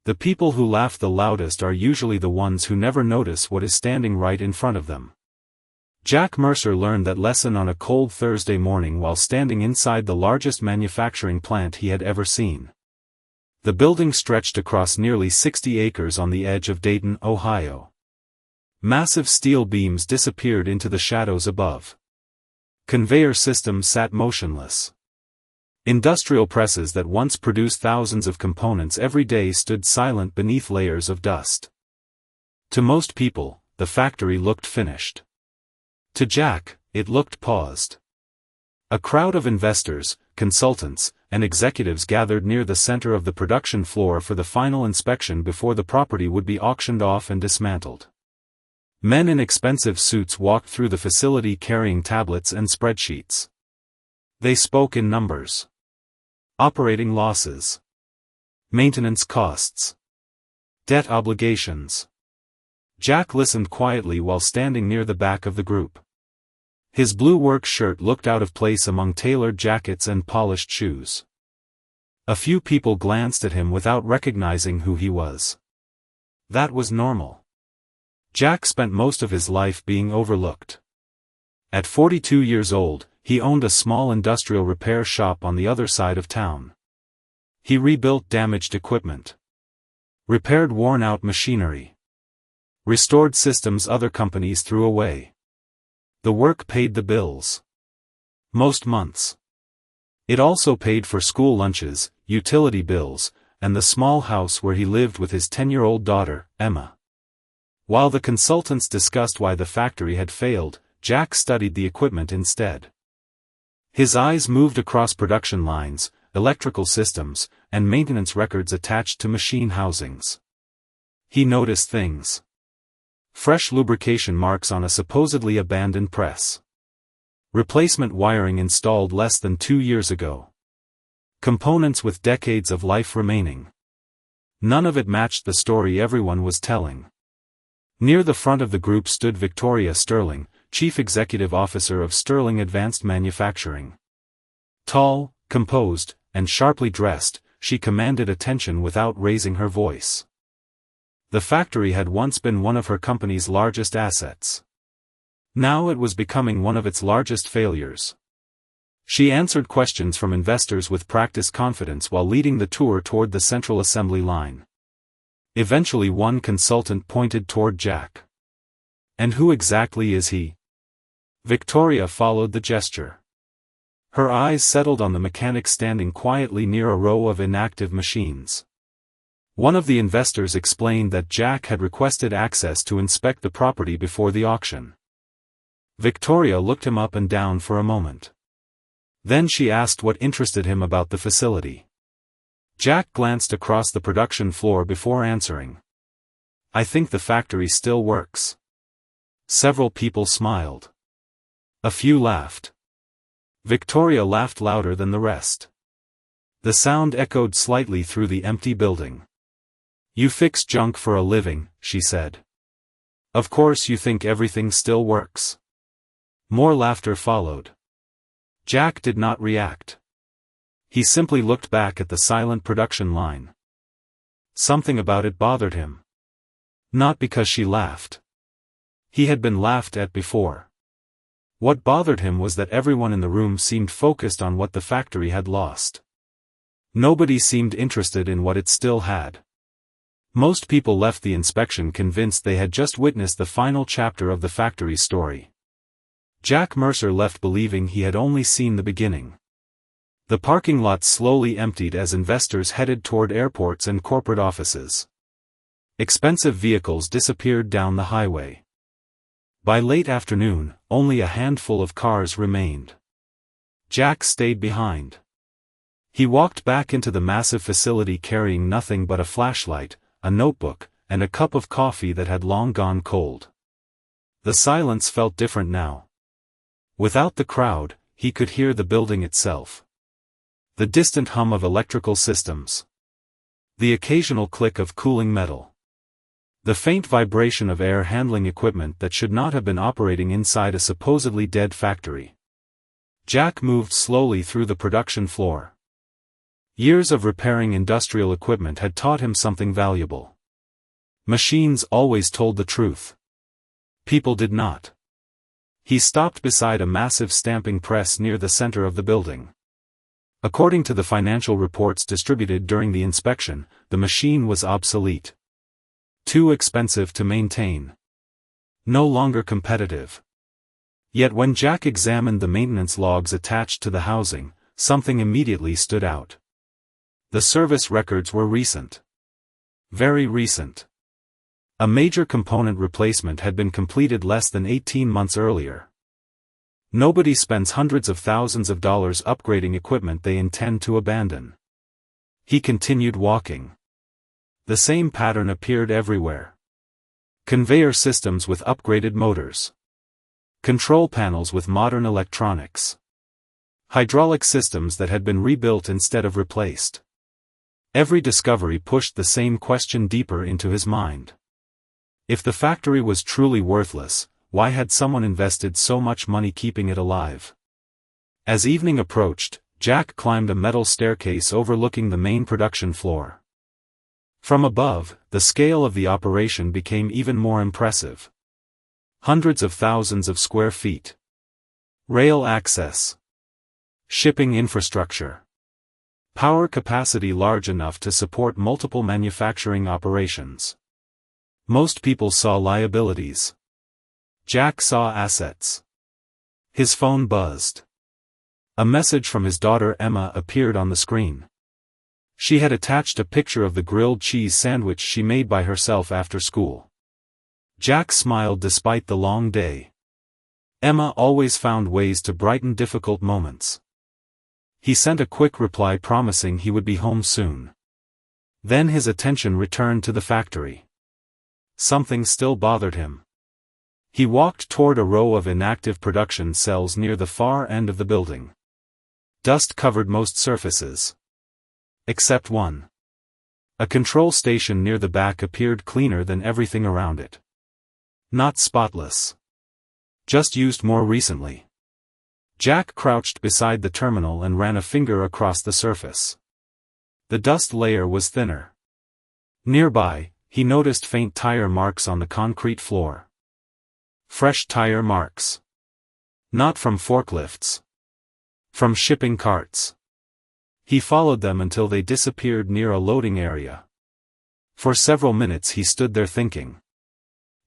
The people who laugh the loudest are usually the ones who never notice what is standing right in front of them. Jack Mercer learned that lesson on a cold Thursday morning while standing inside the largest manufacturing plant he had ever seen. The building stretched across nearly 60 acres on the edge of Dayton, Ohio. Massive steel beams disappeared into the shadows above. Conveyor systems sat motionless. Industrial presses that once produced thousands of components every day stood silent beneath layers of dust. To most people, the factory looked finished. To Jack, it looked paused. A crowd of investors, consultants, and executives gathered near the center of the production floor for the final inspection before the property would be auctioned off and dismantled. Men in expensive suits walked through the facility carrying tablets and spreadsheets. They spoke in numbers. Operating losses. Maintenance costs. Debt obligations. Jack listened quietly while standing near the back of the group. His blue work shirt looked out of place among tailored jackets and polished shoes. A few people glanced at him without recognizing who he was. That was normal. Jack spent most of his life being overlooked. At 42 years old, he owned a small industrial repair shop on the other side of town. He rebuilt damaged equipment. Repaired worn-out machinery. Restored systems other companies threw away. The work paid the bills. Most months. It also paid for school lunches, utility bills, and the small house where he lived with his 10-year-old daughter, Emma. While the consultants discussed why the factory had failed, Jack studied the equipment instead. His eyes moved across production lines, electrical systems, and maintenance records attached to machine housings. He noticed things. Fresh lubrication marks on a supposedly abandoned press. Replacement wiring installed less than 2 years ago. Components with decades of life remaining. None of it matched the story everyone was telling. Near the front of the group stood Victoria Sterling, Chief Executive Officer of Sterling Advanced Manufacturing. Tall, composed, and sharply dressed, she commanded attention without raising her voice. The factory had once been one of her company's largest assets. Now it was becoming one of its largest failures. She answered questions from investors with practiced confidence while leading the tour toward the central assembly line. Eventually one consultant pointed toward Jack. "And who exactly is he?" Victoria followed the gesture. Her eyes settled on the mechanic standing quietly near a row of inactive machines. One of the investors explained that Jack had requested access to inspect the property before the auction. Victoria looked him up and down for a moment. Then she asked what interested him about the facility. Jack glanced across the production floor before answering. "I think the factory still works." Several people smiled. A few laughed. Victoria laughed louder than the rest. The sound echoed slightly through the empty building. "You fix junk for a living," she said. "Of course you think everything still works." More laughter followed. Jack did not react. He simply looked back at the silent production line. Something about it bothered him. Not because she laughed. He had been laughed at before. What bothered him was that everyone in the room seemed focused on what the factory had lost. Nobody seemed interested in what it still had. Most people left the inspection convinced they had just witnessed the final chapter of the factory's story. Jack Mercer left believing he had only seen the beginning. The parking lot slowly emptied as investors headed toward airports and corporate offices. Expensive vehicles disappeared down the highway. By late afternoon, only a handful of cars remained. Jack stayed behind. He walked back into the massive facility carrying nothing but a flashlight, a notebook, and a cup of coffee that had long gone cold. The silence felt different now. Without the crowd, he could hear the building itself. The distant hum of electrical systems. The occasional click of cooling metal. The faint vibration of air handling equipment that should not have been operating inside a supposedly dead factory. Jack moved slowly through the production floor. Years of repairing industrial equipment had taught him something valuable. Machines always told the truth. People did not. He stopped beside a massive stamping press near the center of the building. According to the financial reports distributed during the inspection, the machine was obsolete. Too expensive to maintain. No longer competitive. Yet when Jack examined the maintenance logs attached to the housing, something immediately stood out. The service records were recent. Very recent. A major component replacement had been completed less than 18 months earlier. Nobody spends hundreds of thousands of dollars upgrading equipment they intend to abandon. He continued walking. The same pattern appeared everywhere. Conveyor systems with upgraded motors. Control panels with modern electronics. Hydraulic systems that had been rebuilt instead of replaced. Every discovery pushed the same question deeper into his mind. If the factory was truly worthless, why had someone invested so much money keeping it alive? As evening approached, Jack climbed a metal staircase overlooking the main production floor. From above, the scale of the operation became even more impressive. Hundreds of thousands of square feet. Rail access. Shipping infrastructure. Power capacity large enough to support multiple manufacturing operations. Most people saw liabilities. Jack saw assets. His phone buzzed. A message from his daughter Emma appeared on the screen. She had attached a picture of the grilled cheese sandwich she made by herself after school. Jack smiled despite the long day. Emma always found ways to brighten difficult moments. He sent a quick reply promising he would be home soon. Then his attention returned to the factory. Something still bothered him. He walked toward a row of inactive production cells near the far end of the building. Dust covered most surfaces. Except one. A control station near the back appeared cleaner than everything around it. Not spotless. Just used more recently. Jack crouched beside the terminal and ran a finger across the surface. The dust layer was thinner. Nearby, he noticed faint tire marks on the concrete floor. Fresh tire marks. Not from forklifts. From shipping carts. He followed them until they disappeared near a loading area. For several minutes he stood there thinking.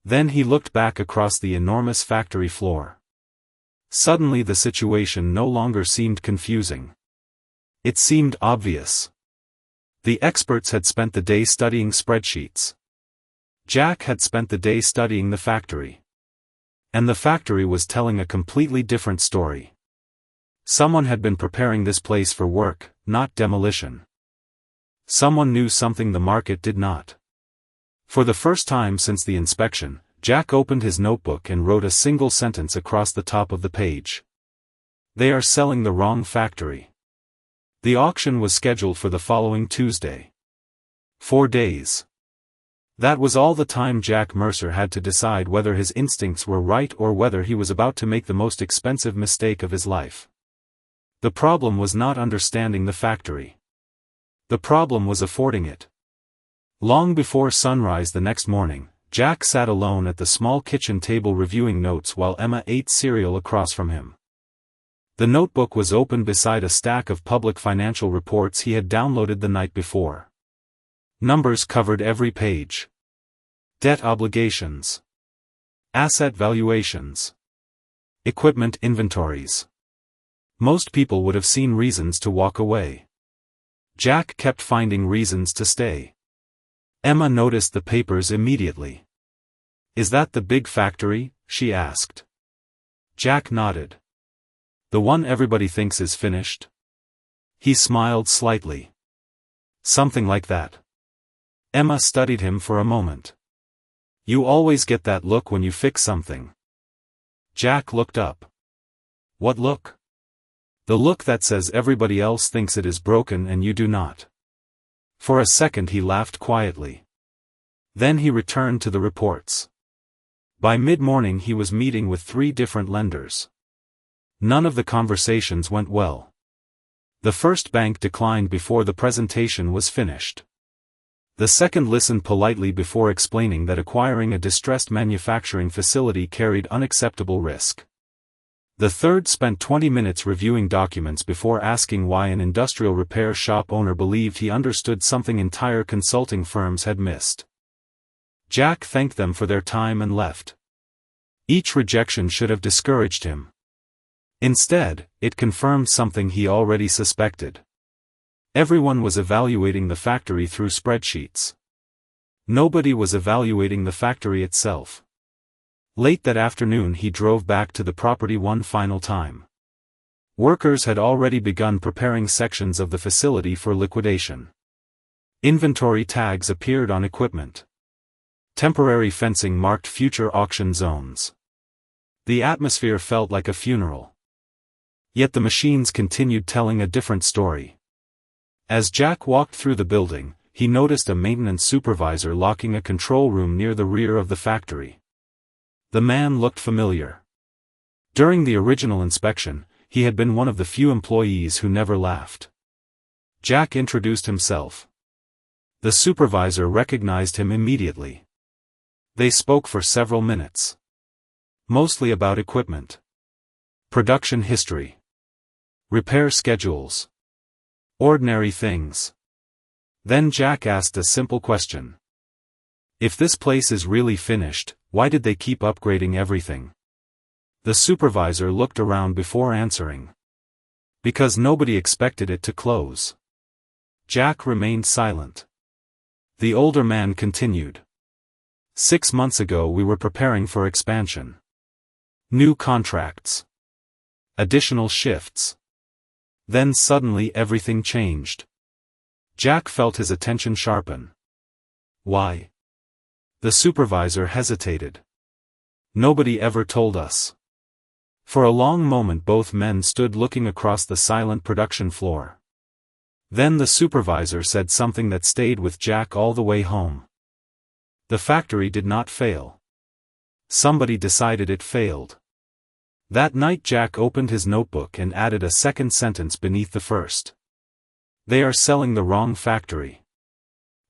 Then he looked back across the enormous factory floor. Suddenly the situation no longer seemed confusing. It seemed obvious. The experts had spent the day studying spreadsheets. Jack had spent the day studying the factory. And the factory was telling a completely different story. Someone had been preparing this place for work, not demolition. Someone knew something the market did not. For the first time since the inspection, Jack opened his notebook and wrote a single sentence across the top of the page. They are selling the wrong factory. The auction was scheduled for the following Tuesday. 4 days. That was all the time Jack Mercer had to decide whether his instincts were right or whether he was about to make the most expensive mistake of his life. The problem was not understanding the factory. The problem was affording it. Long before sunrise the next morning, Jack sat alone at the small kitchen table reviewing notes while Emma ate cereal across from him. The notebook was open beside a stack of public financial reports he had downloaded the night before. Numbers covered every page. Debt obligations. Asset valuations. Equipment inventories. Most people would have seen reasons to walk away. Jack kept finding reasons to stay. Emma noticed the papers immediately. "Is that the big factory?" she asked. Jack nodded. "The one everybody thinks is finished?" He smiled slightly. "Something like that." Emma studied him for a moment. "You always get that look when you fix something." Jack looked up. "What look?" "The look that says everybody else thinks it is broken and you do not." For a second he laughed quietly. Then he returned to the reports. By mid-morning he was meeting with 3 different lenders. None of the conversations went well. The first bank declined before the presentation was finished. The second listened politely before explaining that acquiring a distressed manufacturing facility carried unacceptable risk. The third spent 20 minutes reviewing documents before asking why an industrial repair shop owner believed he understood something entire consulting firms had missed. Jack thanked them for their time and left. Each rejection should have discouraged him. Instead, it confirmed something he already suspected. Everyone was evaluating the factory through spreadsheets. Nobody was evaluating the factory itself. Late that afternoon he drove back to the property one final time. Workers had already begun preparing sections of the facility for liquidation. Inventory tags appeared on equipment. Temporary fencing marked future auction zones. The atmosphere felt like a funeral. Yet the machines continued telling a different story. As Jack walked through the building, he noticed a maintenance supervisor locking a control room near the rear of the factory. The man looked familiar. During the original inspection, he had been one of the few employees who never laughed. Jack introduced himself. The supervisor recognized him immediately. They spoke for several minutes. Mostly about equipment. Production history. Repair schedules. Ordinary things. Then Jack asked a simple question. If this place is really finished, why did they keep upgrading everything? The supervisor looked around before answering. Because nobody expected it to close. Jack remained silent. The older man continued. 6 months ago we were preparing for expansion. New contracts. Additional shifts. Then suddenly everything changed. Jack felt his attention sharpen. Why? The supervisor hesitated. Nobody ever told us. For a long moment both men stood looking across the silent production floor. Then the supervisor said something that stayed with Jack all the way home. The factory did not fail. Somebody decided it failed. That night Jack opened his notebook and added a second sentence beneath the first. They are selling the wrong factory.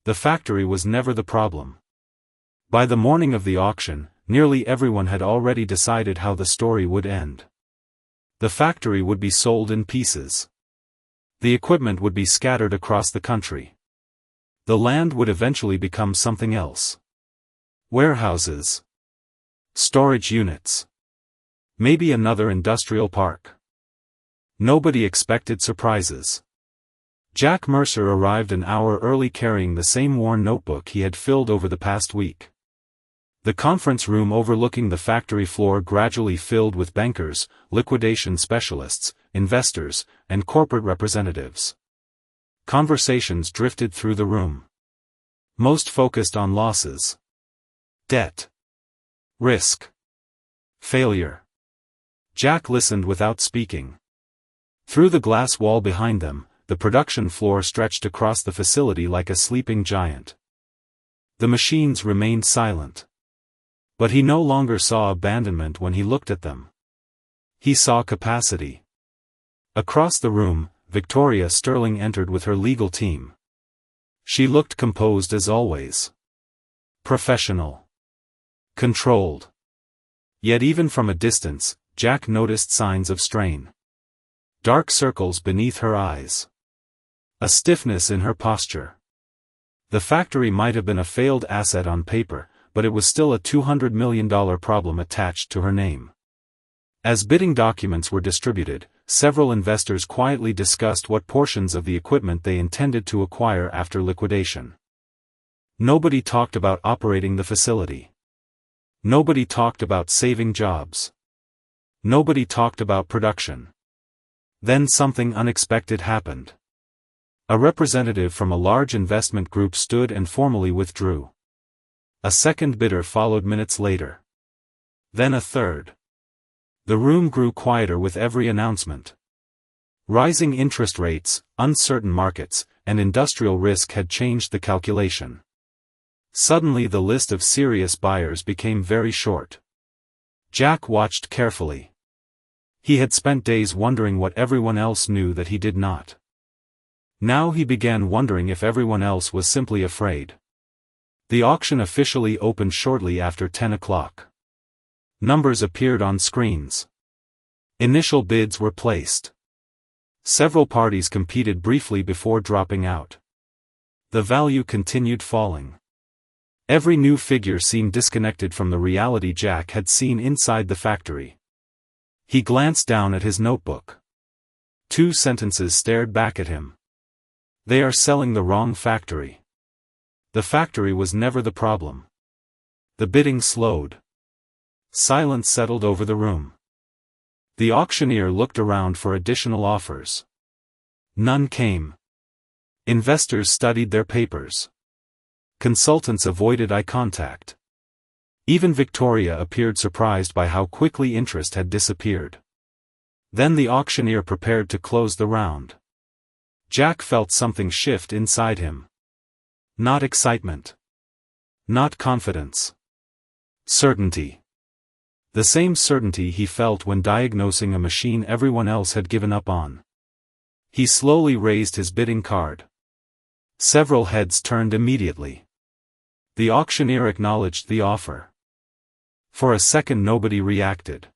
The factory was never the problem. By the morning of the auction, nearly everyone had already decided how the story would end. The factory would be sold in pieces. The equipment would be scattered across the country. The land would eventually become something else. Warehouses. Storage units. Maybe another industrial park. Nobody expected surprises. Jack Mercer arrived an hour early carrying the same worn notebook he had filled over the past week. The conference room overlooking the factory floor gradually filled with bankers, liquidation specialists, investors, and corporate representatives. Conversations drifted through the room. Most focused on losses. Debt. Risk. Failure. Jack listened without speaking. Through the glass wall behind them, the production floor stretched across the facility like a sleeping giant. The machines remained silent. But he no longer saw abandonment when he looked at them. He saw capacity. Across the room, Victoria Sterling entered with her legal team. She looked composed as always. Professional. Controlled. Yet even from a distance, Jack noticed signs of strain. Dark circles beneath her eyes. A stiffness in her posture. The factory might have been a failed asset on paper, but it was still a $200 million problem attached to her name. As bidding documents were distributed, several investors quietly discussed what portions of the equipment they intended to acquire after liquidation. Nobody talked about operating the facility. Nobody talked about saving jobs. Nobody talked about production. Then something unexpected happened. A representative from a large investment group stood and formally withdrew. A second bidder followed minutes later. Then a third. The room grew quieter with every announcement. Rising interest rates, uncertain markets, and industrial risk had changed the calculation. Suddenly the list of serious buyers became very short. Jack watched carefully. He had spent days wondering what everyone else knew that he did not. Now he began wondering if everyone else was simply afraid. The auction officially opened shortly after 10 o'clock. Numbers appeared on screens. Initial bids were placed. Several parties competed briefly before dropping out. The value continued falling. Every new figure seemed disconnected from the reality Jack had seen inside the factory. He glanced down at his notebook. 2 sentences stared back at him. They are selling the wrong factory. The factory was never the problem. The bidding slowed. Silence settled over the room. The auctioneer looked around for additional offers. None came. Investors studied their papers. Consultants avoided eye contact. Even Victoria appeared surprised by how quickly interest had disappeared. Then the auctioneer prepared to close the round. Jack felt something shift inside him. Not excitement. Not confidence. Certainty. The same certainty he felt when diagnosing a machine everyone else had given up on. He slowly raised his bidding card. Several heads turned immediately. The auctioneer acknowledged the offer. For a second nobody reacted.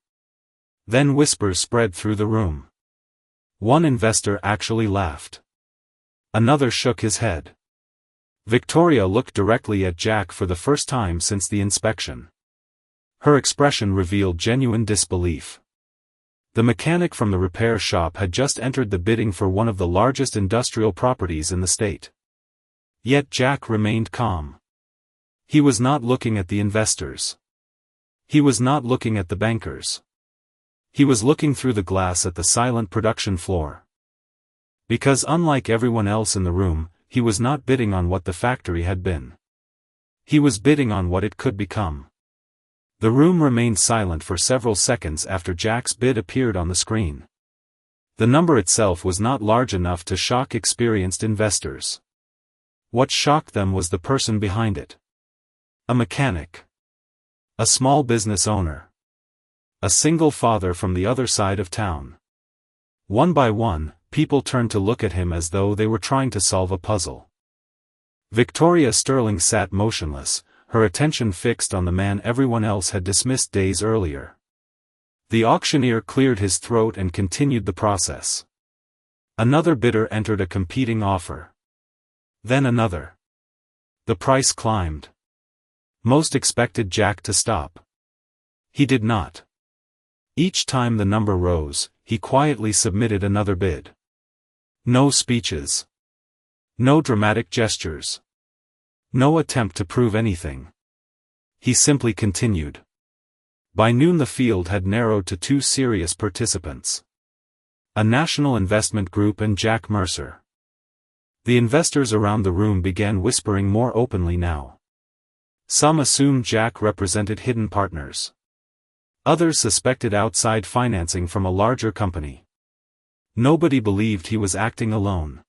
Then whispers spread through the room. One investor actually laughed. Another shook his head. Victoria looked directly at Jack for the first time since the inspection. Her expression revealed genuine disbelief. The mechanic from the repair shop had just entered the bidding for one of the largest industrial properties in the state. Yet Jack remained calm. He was not looking at the investors. He was not looking at the bankers. He was looking through the glass at the silent production floor. Because unlike everyone else in the room, he was not bidding on what the factory had been. He was bidding on what it could become. The room remained silent for several seconds after Jack's bid appeared on the screen. The number itself was not large enough to shock experienced investors. What shocked them was the person behind it. A mechanic. A small business owner. A single father from the other side of town. One by one, people turned to look at him as though they were trying to solve a puzzle. Victoria Sterling sat motionless, her attention fixed on the man everyone else had dismissed days earlier. The auctioneer cleared his throat and continued the process. Another bidder entered a competing offer. Then another. The price climbed. Most expected Jack to stop. He did not. Each time the number rose, he quietly submitted another bid. No speeches. No dramatic gestures. No attempt to prove anything. He simply continued. By noon the field had narrowed to 2 serious participants. A national investment group and Jack Mercer. The investors around the room began whispering more openly now. Some assumed Jack represented hidden partners. Others suspected outside financing from a larger company. Nobody believed he was acting alone.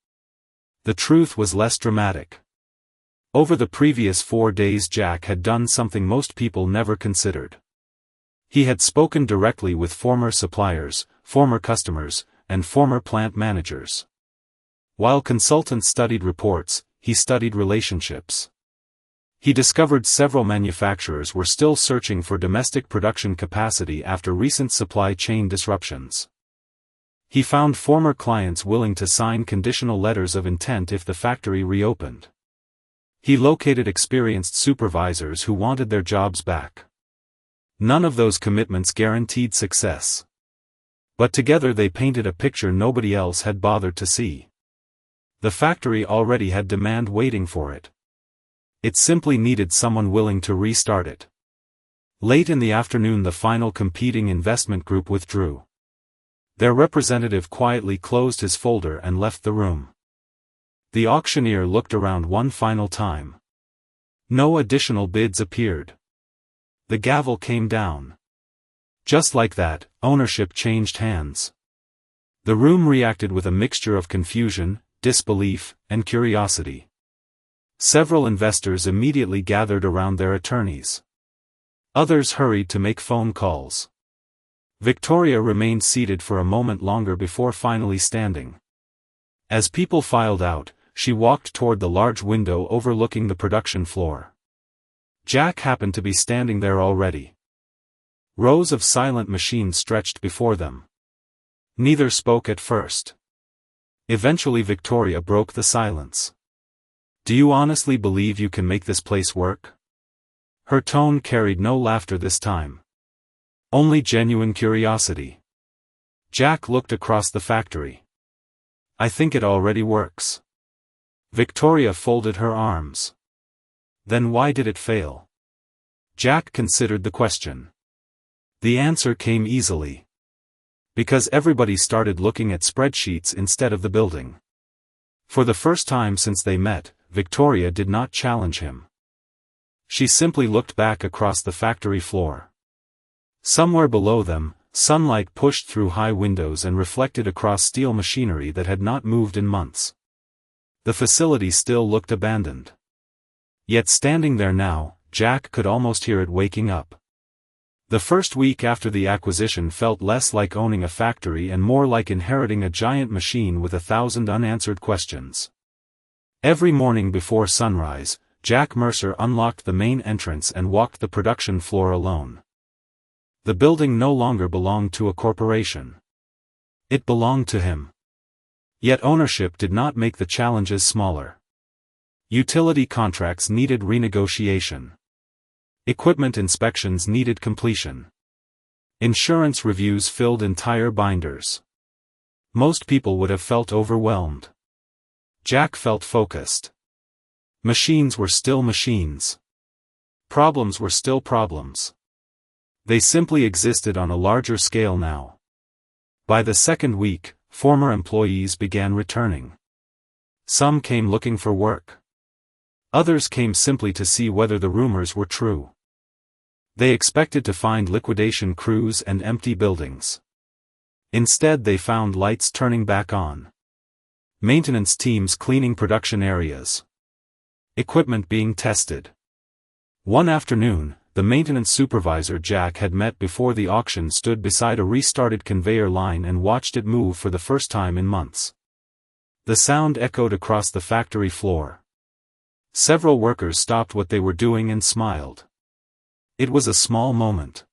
The truth was less dramatic. Over the previous 4 days Jack had done something most people never considered. He had spoken directly with former suppliers, former customers, and former plant managers. While consultants studied reports, he studied relationships. He discovered several manufacturers were still searching for domestic production capacity after recent supply chain disruptions. He found former clients willing to sign conditional letters of intent if the factory reopened. He located experienced supervisors who wanted their jobs back. None of those commitments guaranteed success. But together they painted a picture nobody else had bothered to see. The factory already had demand waiting for it. It simply needed someone willing to restart it. Late in the afternoon the final competing investment group withdrew. Their representative quietly closed his folder and left the room. The auctioneer looked around one final time. No additional bids appeared. The gavel came down. Just like that, ownership changed hands. The room reacted with a mixture of confusion, disbelief, and curiosity. Several investors immediately gathered around their attorneys. Others hurried to make phone calls. Victoria remained seated for a moment longer before finally standing. As people filed out, she walked toward the large window overlooking the production floor. Jack happened to be standing there already. Rows of silent machines stretched before them. Neither spoke at first. Eventually Victoria broke the silence. "Do you honestly believe you can make this place work?" Her tone carried no laughter this time. Only genuine curiosity. Jack looked across the factory. "I think it already works." Victoria folded her arms. "Then why did it fail?" Jack considered the question. The answer came easily. Because everybody started looking at spreadsheets instead of the building. For the first time since they met, Victoria did not challenge him. She simply looked back across the factory floor. Somewhere below them, sunlight pushed through high windows and reflected across steel machinery that had not moved in months. The facility still looked abandoned. Yet standing there now, Jack could almost hear it waking up. The first week after the acquisition felt less like owning a factory and more like inheriting a giant machine with 1,000 unanswered questions. Every morning before sunrise, Jack Mercer unlocked the main entrance and walked the production floor alone. The building no longer belonged to a corporation. It belonged to him. Yet ownership did not make the challenges smaller. Utility contracts needed renegotiation. Equipment inspections needed completion. Insurance reviews filled entire binders. Most people would have felt overwhelmed. Jack felt focused. Machines were still machines. Problems were still problems. They simply existed on a larger scale now. By the second week, former employees began returning. Some came looking for work. Others came simply to see whether the rumors were true. They expected to find liquidation crews and empty buildings. Instead they found lights turning back on. Maintenance teams cleaning production areas. Equipment being tested. One afternoon, the maintenance supervisor Jack had met before the auction stood beside a restarted conveyor line and watched it move for the first time in months. The sound echoed across the factory floor. Several workers stopped what they were doing and smiled. It was a small moment.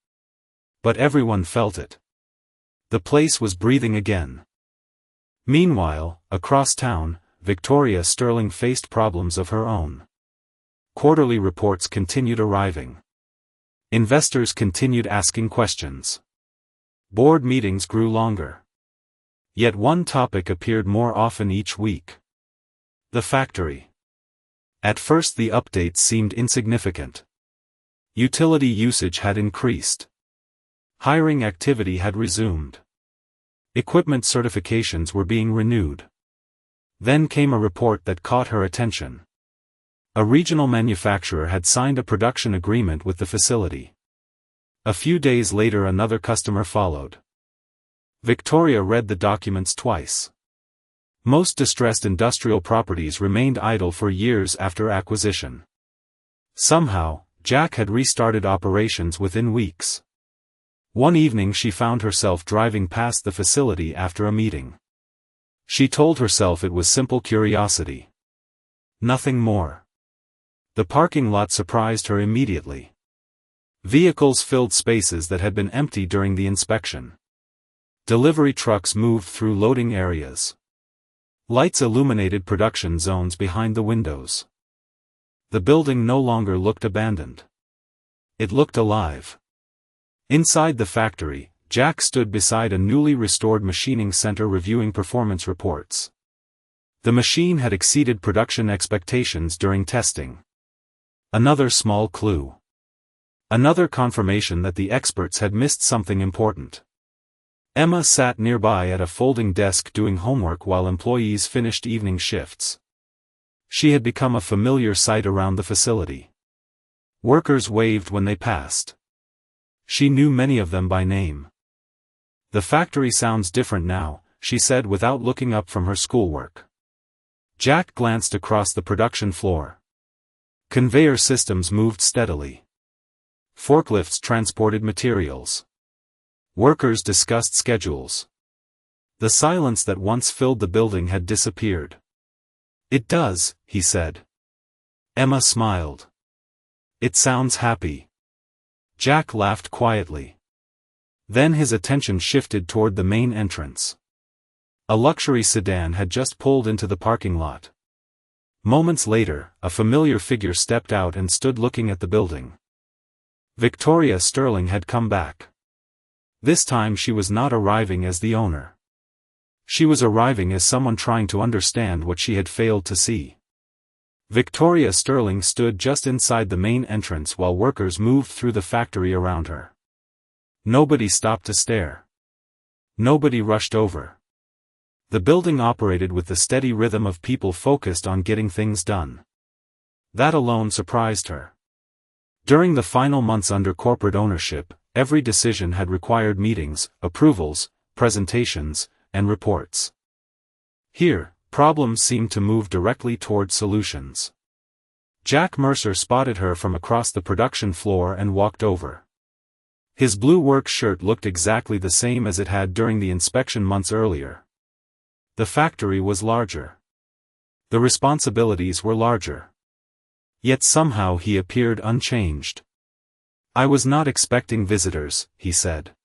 But everyone felt it. The place was breathing again. Meanwhile, across town, Victoria Sterling faced problems of her own. Quarterly reports continued arriving. Investors continued asking questions. Board meetings grew longer. Yet one topic appeared more often each week. The factory. At first the updates seemed insignificant. Utility usage had increased. Hiring activity had resumed. Equipment certifications were being renewed. Then came a report that caught her attention. A regional manufacturer had signed a production agreement with the facility. A few days later another customer followed. Victoria read the documents twice. Most distressed industrial properties remained idle for years after acquisition. Somehow, Jack had restarted operations within weeks. One evening she found herself driving past the facility after a meeting. She told herself it was simple curiosity. Nothing more. The parking lot surprised her immediately. Vehicles filled spaces that had been empty during the inspection. Delivery trucks moved through loading areas. Lights illuminated production zones behind the windows. The building no longer looked abandoned. It looked alive. Inside the factory, Jack stood beside a newly restored machining center reviewing performance reports. The machine had exceeded production expectations during testing. Another small clue. Another confirmation that the experts had missed something important. Emma sat nearby at a folding desk doing homework while employees finished evening shifts. She had become a familiar sight around the facility. Workers waved when they passed. She knew many of them by name. "The factory sounds different now," she said without looking up from her schoolwork. Jack glanced across the production floor. Conveyor systems moved steadily. Forklifts transported materials. Workers discussed schedules. The silence that once filled the building had disappeared. "It does," he said. Emma smiled. "It sounds happy." Jack laughed quietly. Then his attention shifted toward the main entrance. A luxury sedan had just pulled into the parking lot. Moments later, a familiar figure stepped out and stood looking at the building. Victoria Sterling had come back. This time she was not arriving as the owner. She was arriving as someone trying to understand what she had failed to see. Victoria Sterling stood just inside the main entrance while workers moved through the factory around her. Nobody stopped to stare. Nobody rushed over. The building operated with the steady rhythm of people focused on getting things done. That alone surprised her. During the final months under corporate ownership, every decision had required meetings, approvals, presentations, and reports. Here, problems seemed to move directly toward solutions. Jack Mercer spotted her from across the production floor and walked over. His blue work shirt looked exactly the same as it had during the inspection months earlier. The factory was larger. The responsibilities were larger. Yet somehow he appeared unchanged. "I was not expecting visitors," he said.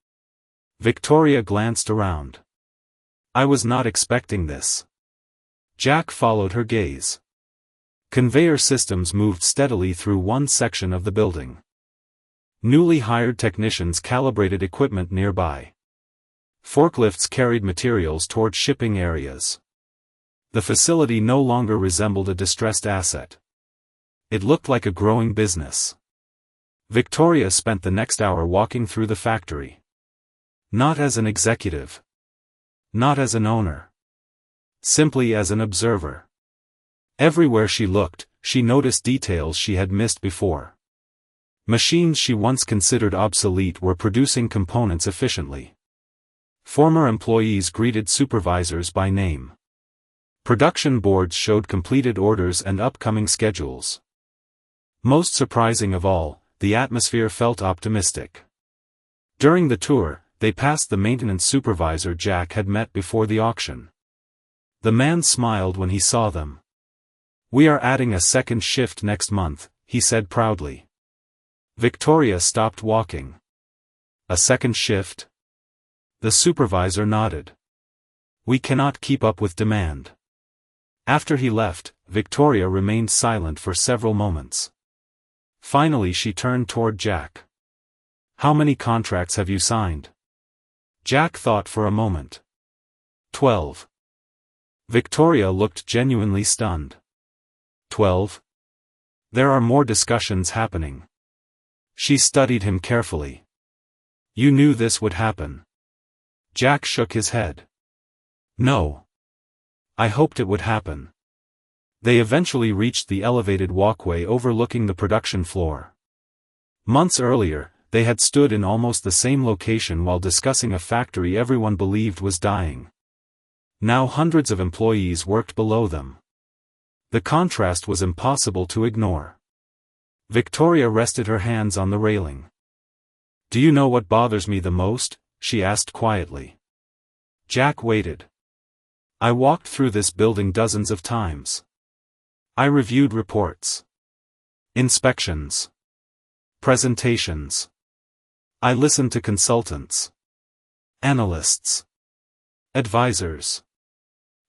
Victoria glanced around. "I was not expecting this." Jack followed her gaze. Conveyor systems moved steadily through one section of the building. Newly hired technicians calibrated equipment nearby. Forklifts carried materials toward shipping areas. The facility no longer resembled a distressed asset. It looked like a growing business. Victoria spent the next hour walking through the factory. Not as an executive. Not as an owner. Simply as an observer. Everywhere she looked, she noticed details she had missed before. Machines she once considered obsolete were producing components efficiently. Former employees greeted supervisors by name. Production boards showed completed orders and upcoming schedules. Most surprising of all, the atmosphere felt optimistic. During the tour, they passed the maintenance supervisor Jack had met before the auction. The man smiled when he saw them. "We are adding a second shift next month," he said proudly. Victoria stopped walking. "A second shift?" The supervisor nodded. "We cannot keep up with demand." After he left, Victoria remained silent for several moments. Finally she turned toward Jack. "How many contracts have you signed?" Jack thought for a moment. 12. Victoria looked genuinely stunned. 12? There are more discussions happening. She studied him carefully. "You knew this would happen." Jack shook his head. "No. I hoped it would happen." They eventually reached the elevated walkway overlooking the production floor. Months earlier, they had stood in almost the same location while discussing a factory everyone believed was dying. Now hundreds of employees worked below them. The contrast was impossible to ignore. Victoria rested her hands on the railing. "Do you know what bothers me the most?" she asked quietly. Jack waited. "I walked through this building dozens of times. I reviewed reports. Inspections. Presentations. I listened to consultants. Analysts. Advisors."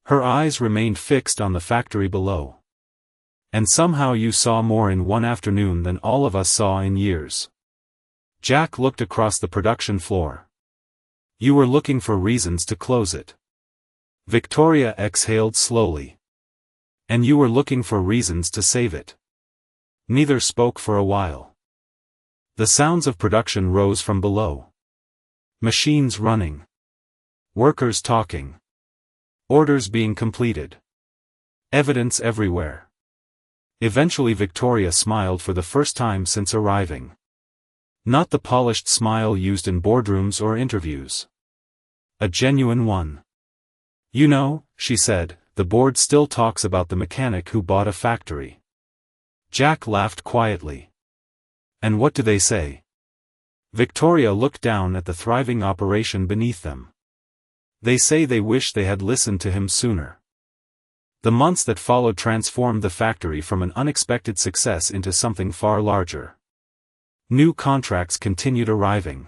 Her eyes remained fixed on the factory below. "And somehow you saw more in one afternoon than all of us saw in years." Jack looked across the production floor. "You were looking for reasons to close it." Victoria exhaled slowly. "And you were looking for reasons to save it." Neither spoke for a while. The sounds of production rose from below. Machines running. Workers talking. Orders being completed. Evidence everywhere. Eventually Victoria smiled for the first time since arriving. Not the polished smile used in boardrooms or interviews. A genuine one. "You know," she said, "the board still talks about the mechanic who bought a factory." Jack laughed quietly. "And what do they say?" Victoria looked down at the thriving operation beneath them. They say they wish they had listened to him sooner. The months that followed transformed the factory from an unexpected success into something far larger. New contracts continued arriving.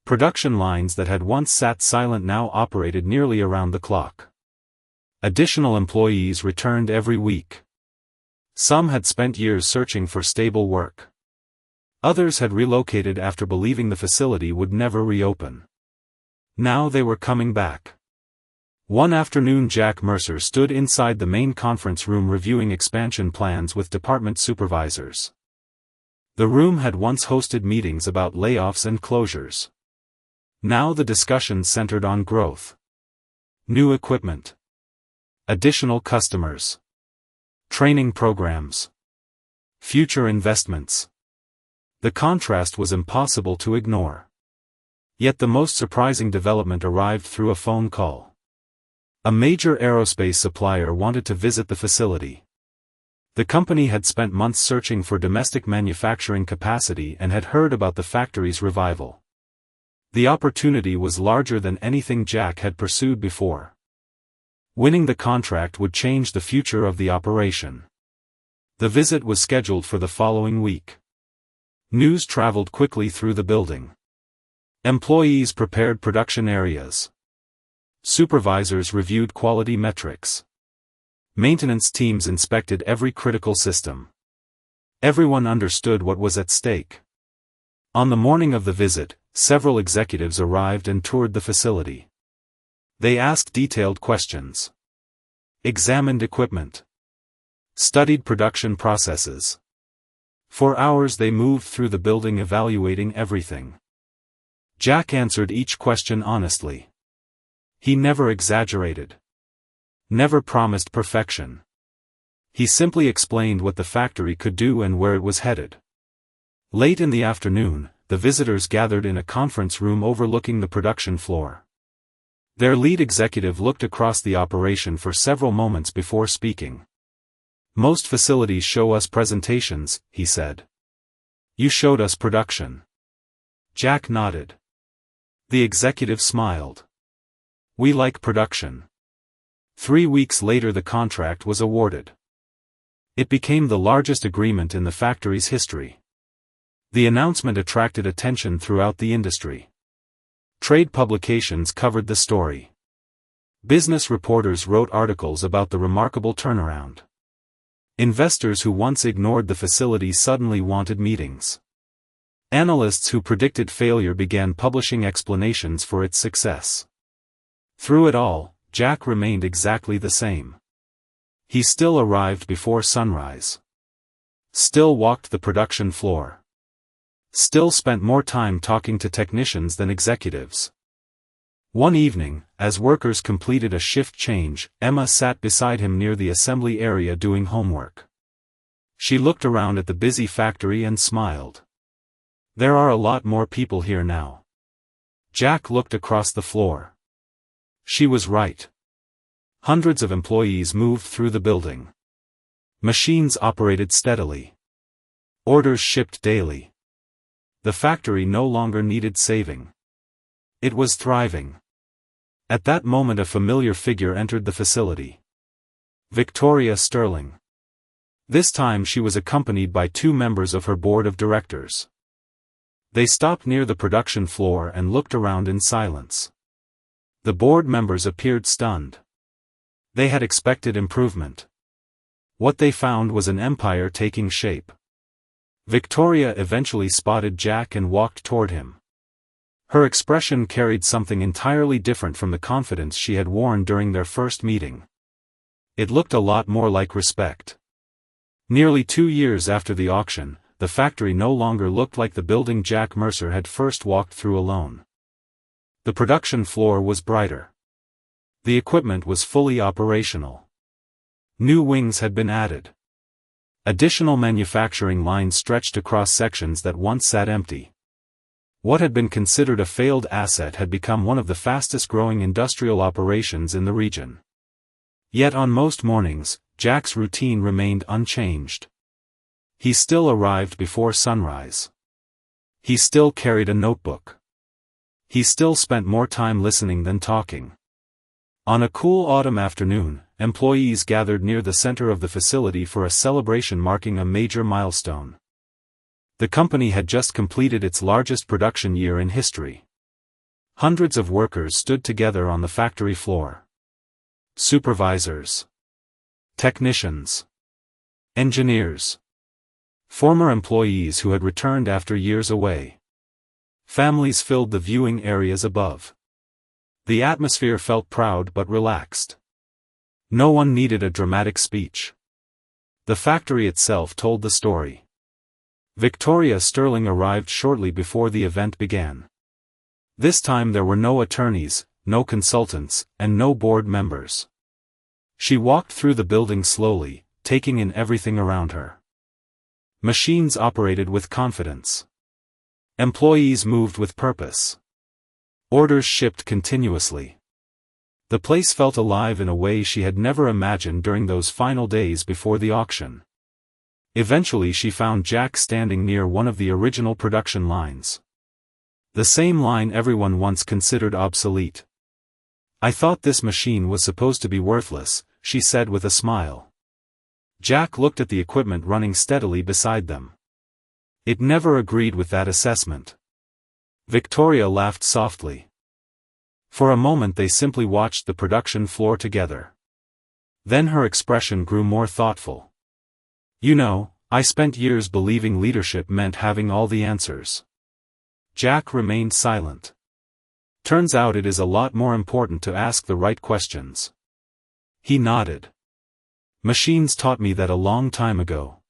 Production lines that had once sat silent now operated nearly around the clock. Additional employees returned every week. Some had spent years searching for stable work. Others had relocated after believing the facility would never reopen. Now they were coming back. One afternoon Jack Mercer stood inside the main conference room reviewing expansion plans with department supervisors. The room had once hosted meetings about layoffs and closures. Now the discussions centered on growth. New equipment. Additional customers. Training programs. Future investments. The contrast was impossible to ignore. Yet the most surprising development arrived through a phone call. A major aerospace supplier wanted to visit the facility. The company had spent months searching for domestic manufacturing capacity and had heard about the factory's revival. The opportunity was larger than anything Jack had pursued before. Winning the contract would change the future of the operation. The visit was scheduled for the following week. News traveled quickly through the building. Employees prepared production areas. Supervisors reviewed quality metrics. Maintenance teams inspected every critical system. Everyone understood what was at stake. On the morning of the visit, several executives arrived and toured the facility. They asked detailed questions. Examined equipment. Studied production processes. For hours they moved through the building evaluating everything. Jack answered each question honestly. He never exaggerated. Never promised perfection. He simply explained what the factory could do and where it was headed. Late in the afternoon, the visitors gathered in a conference room overlooking the production floor. Their lead executive looked across the operation for several moments before speaking. "Most facilities show us presentations," he said. "You showed us production." Jack nodded. The executive smiled. "We like production." 3 weeks later the contract was awarded. It became the largest agreement in the factory's history. The announcement attracted attention throughout the industry. Trade publications covered the story. Business reporters wrote articles about the remarkable turnaround. Investors who once ignored the facility suddenly wanted meetings. Analysts who predicted failure began publishing explanations for its success. Through it all, Jack remained exactly the same. He still arrived before sunrise. Still walked the production floor. Still spent more time talking to technicians than executives. One evening, as workers completed a shift change, Emma sat beside him near the assembly area doing homework. She looked around at the busy factory and smiled. "There are a lot more people here now." Jack looked across the floor. She was right. Hundreds of employees moved through the building. Machines operated steadily. Orders shipped daily. The factory no longer needed saving. It was thriving. At that moment a familiar figure entered the facility. Victoria Sterling. This time she was accompanied by 2 members of her board of directors. They stopped near the production floor and looked around in silence. The board members appeared stunned. They had expected improvement. What they found was an empire taking shape. Victoria eventually spotted Jack and walked toward him. Her expression carried something entirely different from the confidence she had worn during their first meeting. It looked a lot more like respect. Nearly 2 years after the auction, the factory no longer looked like the building Jack Mercer had first walked through alone. The production floor was brighter. The equipment was fully operational. New wings had been added. Additional manufacturing lines stretched across sections that once sat empty. What had been considered a failed asset had become one of the fastest-growing industrial operations in the region. Yet on most mornings, Jack's routine remained unchanged. He still arrived before sunrise. He still carried a notebook. He still spent more time listening than talking. On a cool autumn afternoon, employees gathered near the center of the facility for a celebration marking a major milestone. The company had just completed its largest production year in history. Hundreds of workers stood together on the factory floor. Supervisors, technicians, engineers, former employees who had returned after years away. Families filled the viewing areas above. The atmosphere felt proud but relaxed. No one needed a dramatic speech. The factory itself told the story. Victoria Sterling arrived shortly before the event began. This time there were no attorneys, no consultants, and no board members. She walked through the building slowly, taking in everything around her. Machines operated with confidence. Employees moved with purpose. Orders shipped continuously. The place felt alive in a way she had never imagined during those final days before the auction. Eventually she found Jack standing near one of the original production lines. The same line everyone once considered obsolete. "I thought this machine was supposed to be worthless," she said with a smile. Jack looked at the equipment running steadily beside them. It never agreed with that assessment. Victoria laughed softly. For a moment they simply watched the production floor together. Then her expression grew more thoughtful. "You know, I spent years believing leadership meant having all the answers." Jack remained silent. "Turns out it is a lot more important to ask the right questions." He nodded. "Machines taught me that a long time ago."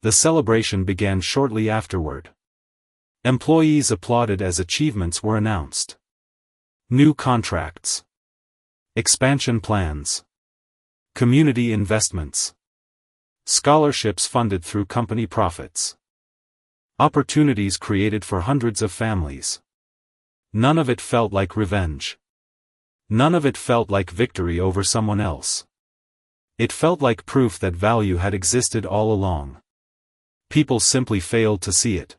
The celebration began shortly afterward. Employees applauded as achievements were announced. New contracts. Expansion plans. Community investments. Scholarships funded through company profits. Opportunities created for hundreds of families. None of it felt like revenge. None of it felt like victory over someone else. It felt like proof that value had existed all along. People simply failed to see it.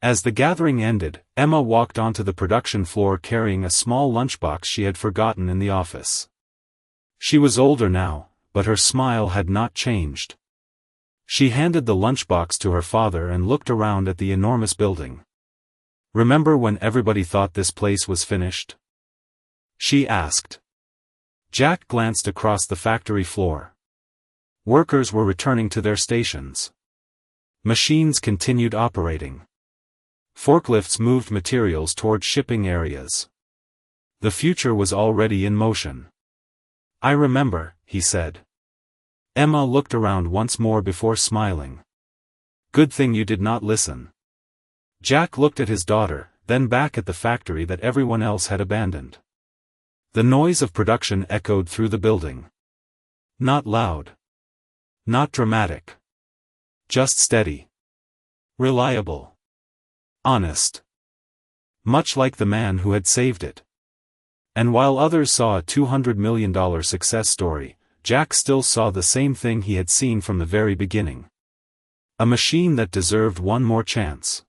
As the gathering ended, Emma walked onto the production floor carrying a small lunchbox she had forgotten in the office. She was older now, but her smile had not changed. She handed the lunchbox to her father and looked around at the enormous building. "Remember when everybody thought this place was finished?" she asked. Jack glanced across the factory floor. Workers were returning to their stations. Machines continued operating. Forklifts moved materials toward shipping areas. The future was already in motion. "I remember," he said. Emma looked around once more before smiling. "Good thing you did not listen." Jack looked at his daughter, then back at the factory that everyone else had abandoned. The noise of production echoed through the building. Not loud. Not dramatic. Just steady. Reliable. Honest. Much like the man who had saved it. And while others saw a $200 million success story, Jack still saw the same thing he had seen from the very beginning. A machine that deserved one more chance.